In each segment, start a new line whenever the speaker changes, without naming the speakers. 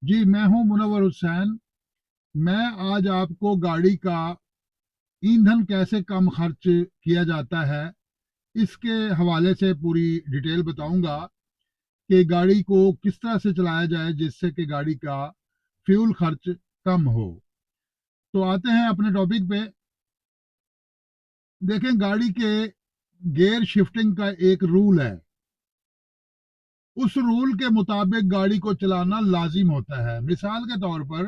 जी, मैं हूं मुनव्वर हुसैन। मैं आज आपको गाड़ी का ईंधन कैसे कम खर्च किया जाता है इसके हवाले से पूरी डिटेल बताऊंगा कि गाड़ी को किस तरह से चलाया जाए जिससे कि गाड़ी का फ्यूल खर्च कम हो। तो आते हैं अपने टॉपिक पे। देखें, गाड़ी के गियर शिफ्टिंग का एक रूल है। उस रूल के मुताबिक गाड़ी को चलाना लाजिम होता है। मिसाल के तौर पर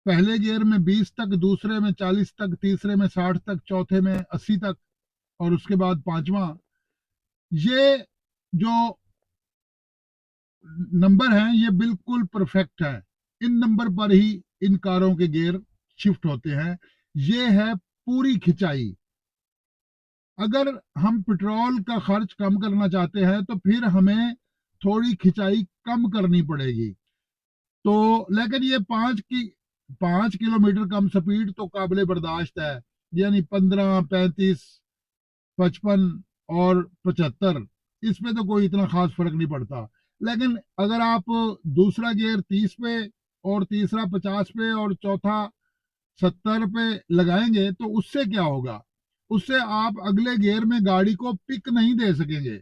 पहले गियर में 20 तक, दूसरे में 40 तक, तीसरे में 60 तक, चौथे में 80 तक और उसके बाद पांचवा। ये जो नंबर हैं ये बिल्कुल परफेक्ट है। इन नंबर पर ही इन कारों के गियर शिफ्ट होते हैं। ये है पूरी खिंचाई। अगर हम पेट्रोल का खर्च कम करना चाहते हैं तो फिर हमें थोड़ी खिंचाई कम करनी पड़ेगी। तो लेकिन ये 5 किलोमीटर कम स्पीड तो काबिल बर्दाश्त है। यानी 15, 35, 55 और 75, इसमें तो कोई इतना खास फर्क नहीं पड़ता। लेकिन अगर आप दूसरा गियर 30 पे और तीसरा 50 पे और चौथा 70 पे लगाएंगे तो उससे क्या होगा? उससे आप अगले गियर में गाड़ी को पिक नहीं दे सकेंगे।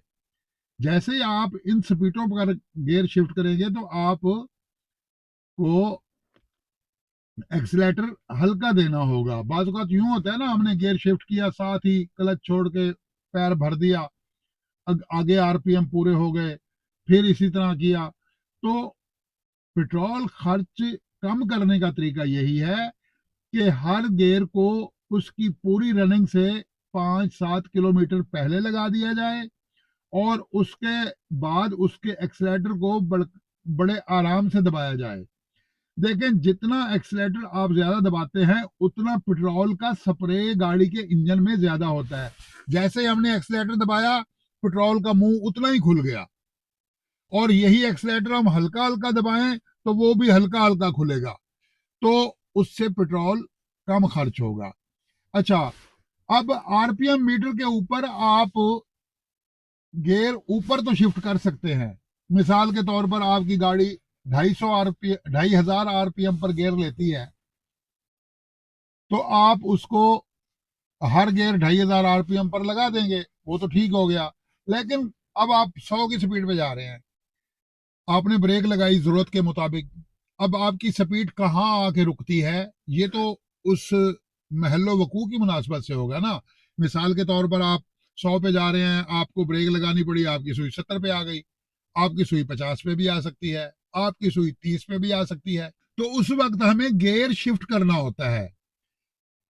जैसे ही आप इन स्पीडों पर गियर शिफ्ट करेंगे तो आपको एक्सीलेटर हल्का देना होगा। बाज़ औक़ात यूं होता है ना, हमने गियर शिफ्ट किया, साथ ही क्लच छोड़ के पैर भर दिया, आगे आरपीएम पूरे हो गए, फिर इसी तरह किया। तो पेट्रोल खर्च कम करने का तरीका यही है कि हर गियर को उसकी पूरी रनिंग से 5-7 किलोमीटर पहले लगा दिया जाए और उसके बाद उसके एक्सीलेटर को बड़े आराम से दबाया जाए। देखें, जितना एक्सीलेटर आप ज्यादा दबाते हैं उतना पेट्रोल का स्प्रे गाड़ी के इंजन में ज्यादा होता है। जैसे ही हमने एक्सीलेटर दबाया, पेट्रोल का मुंह उतना ही खुल गया। और यही एक्सीलेटर हम हल्का हल्का दबाएं तो वो भी हल्का हल्का खुलेगा। तो उससे पेट्रोल कम खर्च होगा। अच्छा, अब आरपीएम मीटर के ऊपर आप गियर ऊपर तो शिफ्ट कर सकते हैं। मिसाल के तौर पर आपकी गाड़ी 2,500 आरपीएम पर गियर लेती है तो आप उसको हर गियर 2,500 आरपीएम पर लगा देंगे, वो तो ठीक हो गया। लेकिन अब आप 100 की स्पीड पे जा रहे हैं, आपने ब्रेक लगाई जरूरत के मुताबिक। अब आपकी स्पीड कहाँ आके रुकती है, ये तो उस महल्लो वकू की मुनासबत से होगा ना। मिसाल के तौर पर आप 100 पे जा रहे हैं, आपको ब्रेक लगानी पड़ी, आपकी सुई 70 पे आ गई, आपकी सुई 50 पे भी आ सकती है, आपकी सुई 30 पे भी आ सकती है। तो उस वक्त हमें गियर शिफ्ट करना होता है।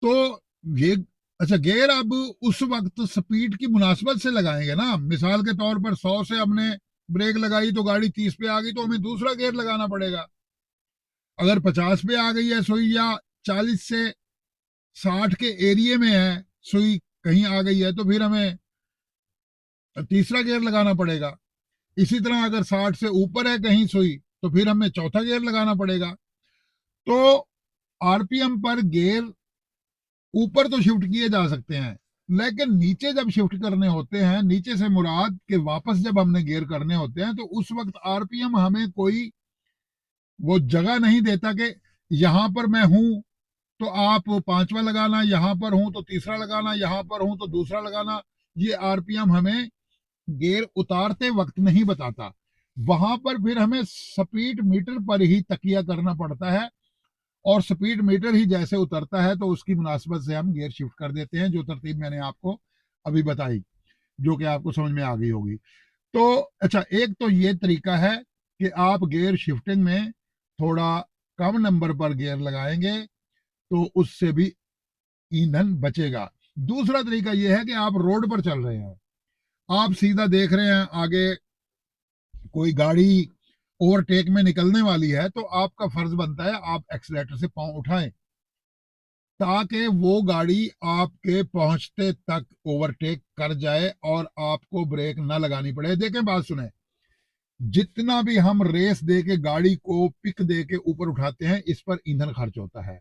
तो ये अच्छा, गियर अब उस वक्त स्पीड की मुनासबत से लगाएंगे ना। मिसाल के तौर पर 100 से हमने ब्रेक लगाई तो गाड़ी 30 पे आ गई तो हमें दूसरा गियर लगाना पड़ेगा। अगर 50 पे आ गई है सुई या 40 से 60 के एरिए में है सुई कहीं आ गई है तो फिर हमें तीसरा गियर लगाना पड़ेगा। इसी तरह अगर 60 से ऊपर है कहीं सुई तो फिर हमें चौथा गियर लगाना पड़ेगा। तो आरपीएम पर गियर ऊपर तो शिफ्ट किए जा सकते हैं, लेकिन नीचे जब शिफ्ट करने होते हैं, नीचे से मुराद के वापस जब हमने गियर करने होते हैं तो उस वक्त आरपीएम हमें कोई वो जगह नहीं देता कि यहां पर मैं हूं तो आप पांचवा लगाना, यहां पर हूं तो तीसरा लगाना, यहां पर हूं तो दूसरा लगाना। ये आरपीएम हमें गियर उतारते वक्त नहीं बताता। वहां पर फिर हमें स्पीड मीटर पर ही तकिया करना पड़ता है और स्पीड मीटर ही जैसे उतरता है तो उसकी मुनासबत से हम गियर शिफ्ट कर देते हैं, जो तरतीब मैंने आपको अभी बताई, जो कि आपको समझ में आ गई होगी। तो अच्छा, एक तो ये तरीका है कि आप गियर शिफ्टिंग में थोड़ा कम नंबर पर गियर लगाएंगे तो उससे भी ईंधन बचेगा। दूसरा तरीका यह है कि आप रोड पर चल रहे हैं, आप सीधा देख रहे हैं आगे कोई गाड़ी ओवरटेक में निकलने वाली है तो आपका फर्ज बनता है आप एक्सीलेटर से पांव उठाएं ताकि वो गाड़ी आपके पहुंचते तक ओवरटेक कर जाए और आपको ब्रेक ना लगानी पड़े। देखें, बात सुने, जितना भी हम रेस दे के गाड़ी को पिक दे के ऊपर उठाते हैं इस पर ईंधन खर्च होता है।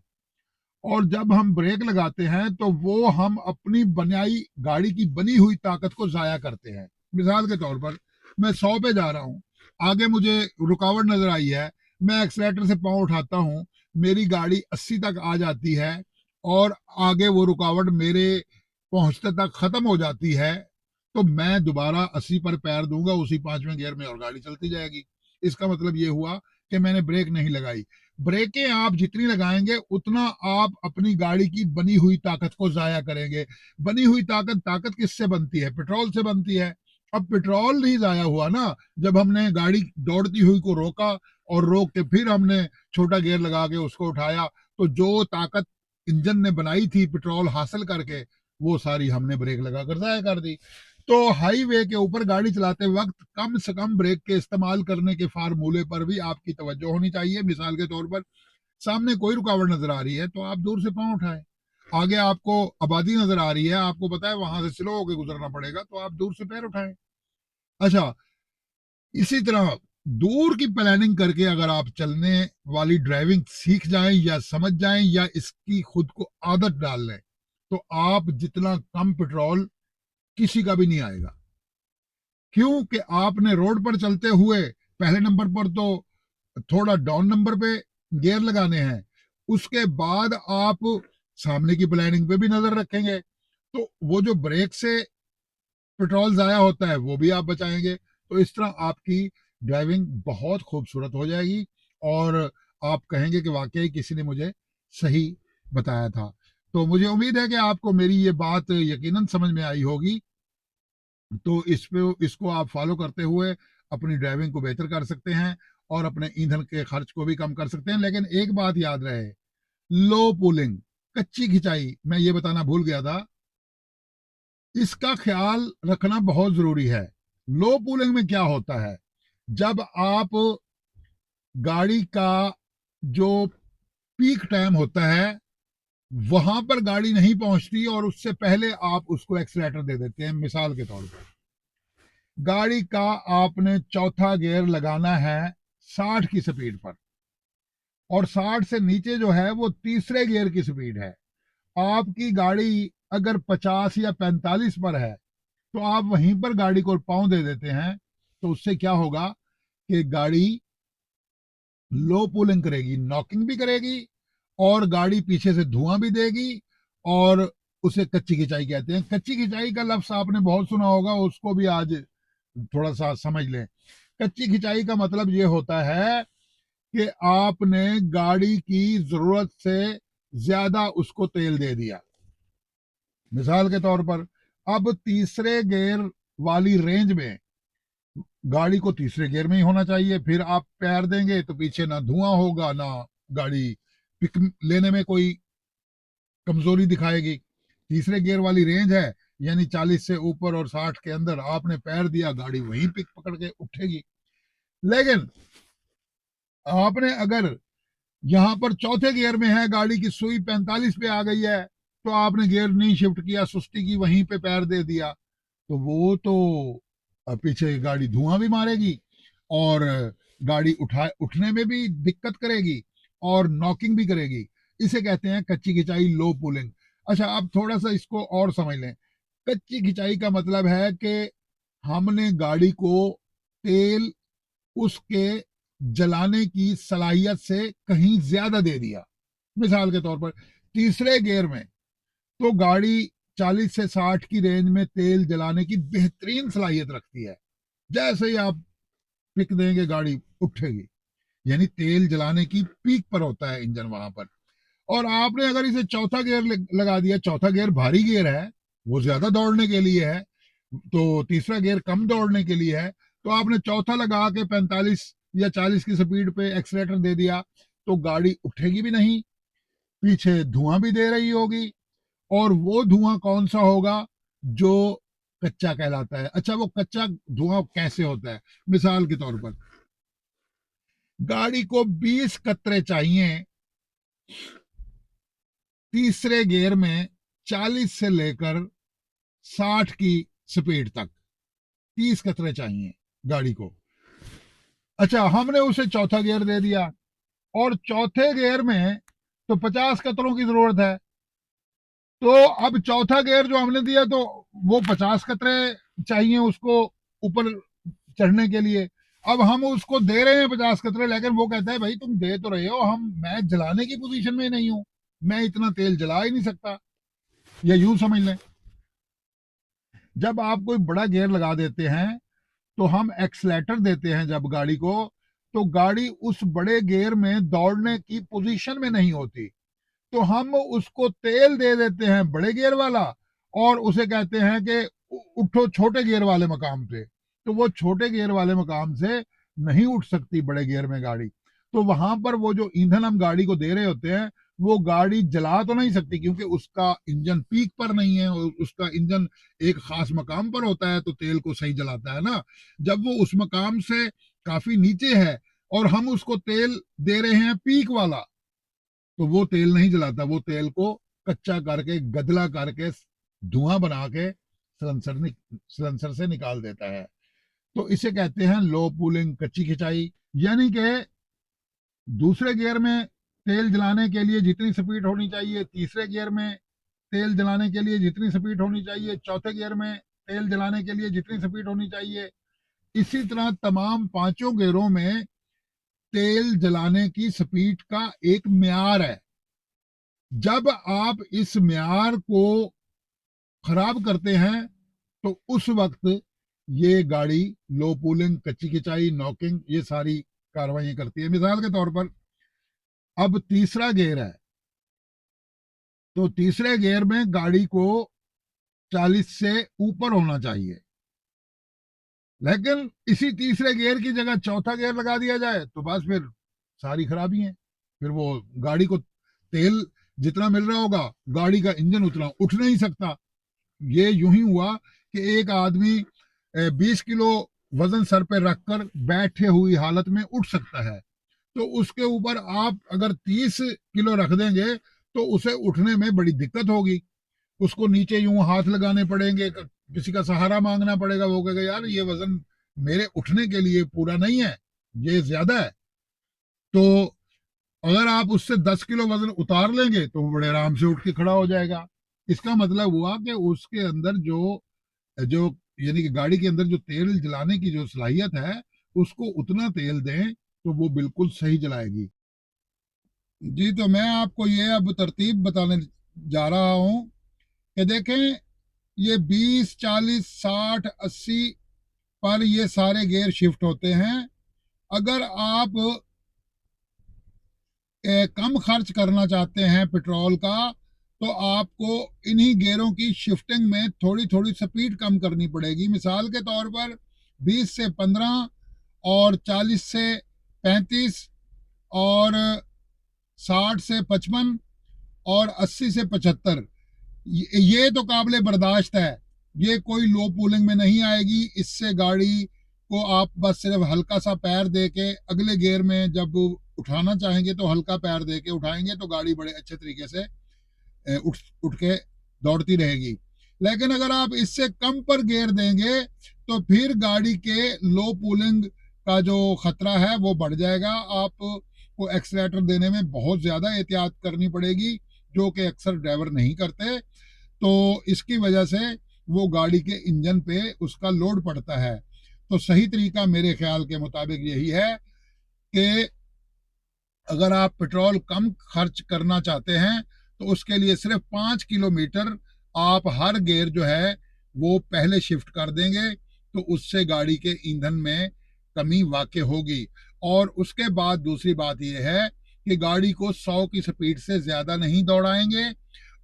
और जब हम ब्रेक लगाते हैं तो वो हम अपनी बनाई गाड़ी की बनी हुई ताकत को जाया करते हैं। मिसाल के तौर पर मैं 100 पे जा रहा हूं, आगे मुझे रुकावट नजर आई है, मैं एक्सलेटर से पाँव उठाता हूँ, मेरी गाड़ी 80 तक आ जाती है और आगे वो रुकावट मेरे पहुंचते तक खत्म हो जाती है, तो मैं दोबारा 80 पर पैर दूंगा उसी 5वें गियर में और गाड़ी चलती जाएगी। इसका मतलब ये हुआ कि मैंने ब्रेक नहीं लगाई। ब्रेकें आप जितनी लगाएंगे उतना आप अपनी गाड़ी की बनी हुई ताकत को जाया करेंगे। बनी हुई ताकत ताकत किससे बनती है? पेट्रोल से बनती है। अब पेट्रोल नहीं जाया हुआ ना, जब हमने गाड़ी दौड़ती हुई को रोका और रोक के फिर हमने छोटा गियर लगा के उसको उठाया, तो जो ताकत इंजन ने बनाई थी पेट्रोल हासिल करके, वो सारी हमने ब्रेक लगाकर जाया कर दी। तो हाईवे के ऊपर गाड़ी चलाते वक्त कम से कम ब्रेक के इस्तेमाल करने के फार्मूले पर भी आपकी तवज्जो होनी चाहिए। मिसाल के तौर पर सामने कोई रुकावट नजर आ रही है तो आप दूर से पाँव उठाएं। आगे आपको आबादी नजर आ रही है, आपको पता है वहां से स्लो होकर गुजरना पड़ेगा, तो आप दूर से पैर उठाएं। अच्छा, इसी तरह दूर की प्लानिंग करके अगर आप चलने वाली ड्राइविंग सीख जाएं या समझ जाएं या इसकी खुद को आदत डाल लें, तो आप जितना कम पेट्रोल किसी का भी नहीं आएगा। क्योंकि आपने रोड पर चलते हुए पहले नंबर पर तो थोड़ा डाउन नंबर पे गियर लगाने हैं, उसके बाद आप सामने की प्लानिंग पे भी नजर रखेंगे, तो वो जो ब्रेक से पेट्रोल जाया होता है वो भी आप बचाएंगे। तो इस तरह आपकी ड्राइविंग बहुत खूबसूरत हो जाएगी और आप कहेंगे कि वाकई किसी ने मुझे सही बताया था। तो मुझे उम्मीद है कि आपको मेरी ये बात यकीनन समझ में आई होगी। तो इसको आप फॉलो करते हुए अपनी ड्राइविंग को बेहतर कर सकते हैं और अपने ईंधन के खर्च को भी कम कर सकते हैं। लेकिन एक बात याद रहे, लो पुलिंग, कच्ची खिंचाई, मैं ये बताना भूल गया था, इसका ख्याल रखना बहुत जरूरी है। लो पुलिंग में क्या होता है, जब आप गाड़ी का जो पीक टाइम होता है वहां पर गाड़ी नहीं पहुंचती और उससे पहले आप उसको एक्सीलेटर दे देते हैं। मिसाल के तौर पर गाड़ी का आपने चौथा गियर लगाना है 60 की स्पीड पर और 60 से नीचे जो है वो तीसरे गियर की स्पीड है। आपकी गाड़ी अगर 50 या 45 पर है तो आप वहीं पर गाड़ी को पाँव दे देते हैं, तो उससे क्या होगा कि गाड़ी लो पुलिंग करेगी, नॉकिंग भी करेगी और गाड़ी पीछे से धुआं भी देगी, और उसे कच्ची खिंचाई कहते हैं। कच्ची खिंचाई का लफ्ज आपने बहुत सुना होगा, उसको भी आज थोड़ा सा समझ लें। कच्ची खिंचाई का मतलब ये होता है कि आपने गाड़ी की जरूरत से ज्यादा उसको तेल दे दिया। मिसाल के तौर पर अब तीसरे गियर वाली रेंज में गाड़ी को तीसरे गियर में ही होना चाहिए, फिर आप पैर देंगे तो पीछे ना धुआं होगा ना गाड़ी पिक लेने में कोई कमजोरी दिखाएगी। तीसरे गियर वाली रेंज है, यानी 40 से ऊपर और 60 के अंदर आपने पैर दिया, गाड़ी वहीं पिक पकड़ के उठेगी। लेकिन आपने अगर यहाँ पर चौथे गियर में है, गाड़ी की सुई 45 पे आ गई है, तो आपने गियर नहीं शिफ्ट किया, सुस्ती की, वहीं पे पैर दे दिया, तो वो तो पीछे गाड़ी धुआं भी मारेगी और गाड़ी उठने में भी दिक्कत करेगी और नॉकिंग भी करेगी। इसे कहते हैं कच्ची खिंचाई, लो पुलिंग। अच्छा, अब थोड़ा सा इसको और समझ लें। कच्ची खिंचाई का मतलब है कि हमने गाड़ी को तेल उसके जलाने की सलाहियत से कहीं ज्यादा दे दिया। मिसाल के तौर पर तीसरे गियर में तो गाड़ी 40 से 60 की रेंज में तेल जलाने की बेहतरीन सलाहियत रखती है। जैसे ही आप पिक देंगे गाड़ी उठेगी, यानी तेल जलाने की पीक पर होता है इंजन वहां पर। और आपने अगर इसे चौथा गियर लगा दिया, चौथा गियर भारी गियर है, वो ज्यादा दौड़ने के लिए है, तो तीसरा गियर कम दौड़ने के लिए है, तो आपने चौथा लगा के 45 या 40 की स्पीड पे एक्सीलेटर दे दिया, तो गाड़ी उठेगी भी नहीं, पीछे धुआं भी दे रही होगी, और वो धुआं कौन सा होगा? जो कच्चा कहलाता है। अच्छा, वो कच्चा धुआं कैसे होता है? मिसाल के तौर पर गाड़ी को 20 कतरे चाहिए तीसरे गियर में 40 से लेकर 60 की स्पीड तक, 30 कतरे चाहिए गाड़ी को। अच्छा, हमने उसे चौथा गियर दे दिया और चौथे गियर में तो 50 कतरों की जरूरत है, तो अब चौथा गियर जो हमने दिया तो वो 50 कतरे चाहिए उसको ऊपर चढ़ने के लिए। अब हम उसको दे रहे हैं 50 कतरे, लेकिन वो कहता है भाई तुम दे तो रहे हो, मैं जलाने की पोजीशन में नहीं हूं, मैं इतना तेल जला ही नहीं सकता। या यूं समझ लें, जब आप कोई बड़ा गियर लगा देते हैं तो हम एक्सलेटर देते हैं जब गाड़ी को, तो गाड़ी उस बड़े गियर में दौड़ने की पोजीशन में नहीं होती, तो हम उसको तेल दे देते हैं बड़े गियर वाला, और उसे कहते हैं कि उठो छोटे गियर वाले मकाम पे, तो वो छोटे गियर वाले मकाम से नहीं उठ सकती बड़े गियर में गाड़ी। तो वहां पर वो जो ईंधन हम गाड़ी को दे रहे होते हैं वो गाड़ी जला तो नहीं सकती, क्योंकि उसका इंजन पीक पर नहीं है, और उसका इंजन एक खास मकाम पर होता है तो तेल को सही जलाता है ना। जब वो उस मकाम से काफी नीचे है और हम उसको तेल दे रहे हैं पीक वाला, तो वो तेल नहीं जलाता, वो तेल को कच्चा करके गदला करके धुआं बना के सिलेंसर से निकाल देता है। तो इसे कहते हैं लो पूलिंग, कच्ची खिंचाई। यानी कि दूसरे गियर में तेल जलाने के लिए जितनी स्पीड होनी चाहिए, तीसरे गियर में तेल जलाने के लिए जितनी स्पीड होनी चाहिए, चौथे गियर में तेल जलाने के लिए जितनी स्पीड होनी चाहिए, इसी तरह तमाम पांचों गियरों में तेल जलाने की स्पीड का एक म्यार है। जब आप इस म्यार को खराब करते हैं तो उस वक्त ये गाड़ी लो पूलिंग, कच्ची खिंचाई, नॉकिंग, ये सारी कार्रवाई करती है। मिसाल के तौर पर अब तीसरा गियर है, तो तीसरे गियर में गाड़ी को 40 से ऊपर होना चाहिए, लेकिन इसी तीसरे गियर की जगह चौथा गियर लगा दिया जाए तो बस फिर सारी खराबी है। फिर वो गाड़ी को तेल जितना मिल रहा होगा गाड़ी का इंजन उतना उठ नहीं सकता। ये यूं ही हुआ कि एक आदमी 20 किलो वजन सर पे रखकर बैठे हुई हालत में उठ सकता है, तो उसके ऊपर आप अगर 30 किलो रख देंगे तो उसे उठने में बड़ी दिक्कत होगी। उसको नीचे यूं हाथ लगाने पड़ेंगे, किसी का सहारा मांगना पड़ेगा। वो कहेगा यार ये वजन मेरे उठने के लिए पूरा नहीं है, ये ज्यादा है। तो अगर आप उससे 10 किलो वजन उतार लेंगे तो वो बड़े आराम से उठ के खड़ा हो जाएगा। इसका मतलब हुआ कि उसके अंदर जो जो यानी कि गाड़ी के अंदर जो तेल जलाने की जो सलाहियत है, उसको उतना तेल दें तो वो बिल्कुल सही जलाएगी। जी, तो मैं आपको ये अब तरतीब बताने जा रहा हूँ कि देखें, ये 20, 40, 60, 80 पर ये सारे गियर शिफ्ट होते हैं। अगर आप कम खर्च करना चाहते हैं पेट्रोल का, तो आपको इन्हीं गियरों की शिफ्टिंग में थोड़ी थोड़ी स्पीड कम करनी पड़ेगी। मिसाल के तौर पर 20 से 15 और 40 से 35 और 60 से 55 और 80 से 75, ये तो काबिल बर्दाश्त है, ये कोई लो पूलिंग में नहीं आएगी। इससे गाड़ी को आप बस सिर्फ हल्का सा पैर दे के अगले गियर में जब उठाना चाहेंगे तो हल्का पैर दे के उठाएंगे तो गाड़ी बड़े अच्छे तरीके से उठ उठ के दौड़ती रहेगी। लेकिन अगर आप इससे कम पर गियर देंगे तो फिर गाड़ी के लो पूलिंग का जो खतरा है वो बढ़ जाएगा। आपको एक्सीलरेटर देने में बहुत ज़्यादा एहतियात करनी पड़ेगी, जो कि अक्सर ड्राइवर नहीं करते। तो इसकी वजह से वो गाड़ी के इंजन पे उसका लोड पड़ता है। तो सही तरीका मेरे ख्याल के मुताबिक यही है कि अगर आप पेट्रोल कम खर्च करना चाहते हैं तो उसके लिए सिर्फ 5 किलोमीटर आप हर गियर जो है वो पहले शिफ्ट कर देंगे तो उससे गाड़ी के ईंधन में कमी वाक़ई होगी। और उसके बाद दूसरी बात यह है कि गाड़ी को 100 की स्पीड से ज़्यादा नहीं दौड़ाएंगे,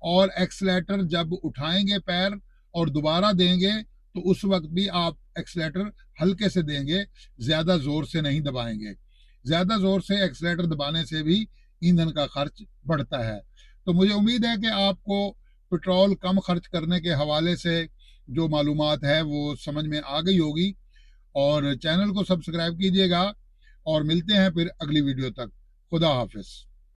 और एक्सीलरेटर जब उठाएंगे पैर और दोबारा देंगे तो उस वक्त भी आप एक्सीलरेटर हल्के से देंगे, ज़्यादा ज़ोर से नहीं दबाएंगे। ज़्यादा ज़ोर से एक्सीलरेटर दबाने से भी ईंधन का खर्च बढ़ता है। तो मुझे उम्मीद है कि आपको पेट्रोल कम खर्च करने के हवाले से जो मालूमात है वो समझ में आ गई होगी। और चैनल को सब्सक्राइब कीजिएगा और मिलते हैं फिर अगली वीडियो तक। खुदा हाफिज़।